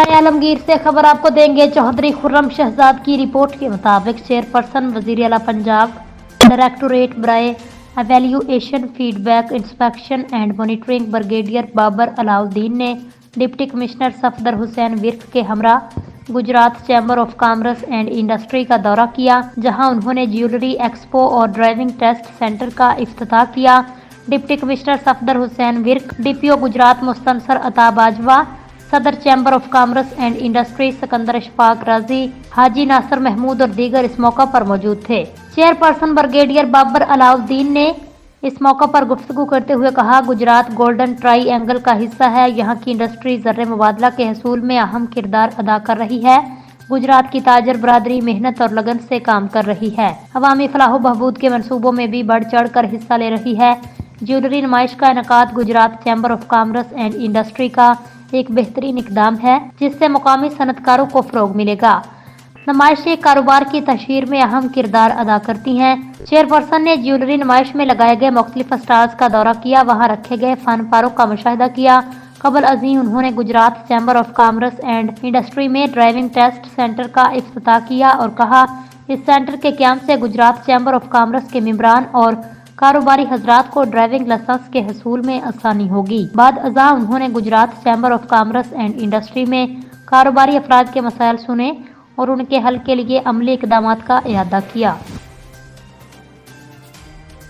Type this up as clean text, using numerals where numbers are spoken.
बराए आलमगीर से खबर आपको देंगे। चौधरी खुर्रम शहजाद की रिपोर्ट के मुताबिक चेयरपर्सन वजीर आला पंजाब डायरेक्टोरेट बराए evaluation feedback inspection and monitoring brigadier Babar Alauddin ने डिप्टी कमिश्नर सफदर हुसैन विर्क के हमरा Gujrat chamber of commerce and industry का दौरा किया, जहां उन्होंने ज्वेलरी एक्सपो और ड्राइविंग टेस्ट सेंटर का इफ्तिताह किया। Deputy commissioner Safdar Hussain Virk, DPO Gujrat Mustansar Ata Bajwa, सदर chamber of commerce and industry Sikandar Ishfaq Raji, Haji नासर महमूद और दीगर इस मौका पर मौजूद थे। चेयरपर्सन ब्रिगेडियर बाबर अलाउद्दीन ने इस मौका पर गुफ्तगू करते हुए कहा, गुजरात गोल्डन ट्राई एंगल का हिस्सा है। यहाँ की इंडस्ट्री ज़र्रे मुबादला के हसूल में अहम किरदार अदा कर रही है। गुजरात की ताजर बरादरी मेहनत और लगन से काम कर रही है। अवामी फलाह बहबूद के मनसूबों में भी बढ़ चढ़ कर हिस्सा ले रही है। ज्वेलरी नुमाइश का इनेकाद Gujrat chamber of commerce and industry का एक बेहतरीन इकदाम है, जिससे मुकामी सनतकारों को फ़रोग मिलेगा। नुमाइशें कारोबार की तशहीर में अहम किरदार अदा करती हैं। चेयरपर्सन ने ज्वेलरी नुमाइश में लगाए गए मुख्तलिफ स्टॉल्स का दौरा किया, वहां रखे गए फन पारों का मुशाहिदा किया। कबल अज़ीं उन्होंने Gujarat chamber of commerce and industry में ड्राइविंग टेस्ट सेंटर का इफ्तिताह किया और कहा, इस सेंटर के क़याम से गुजरात चैम्बर ऑफ कॉमर्स के मेंबरान और कारोबारी हजरात को ड्राइविंग लाइसेंस के हसूल में आसानी होगी। बाद अज़ा उन्होंने Gujarat chamber of commerce and industry में कारोबारी अफराद के मसाइल सुने और उनके हल के लिए अमली इक़दामात का इरादा किया।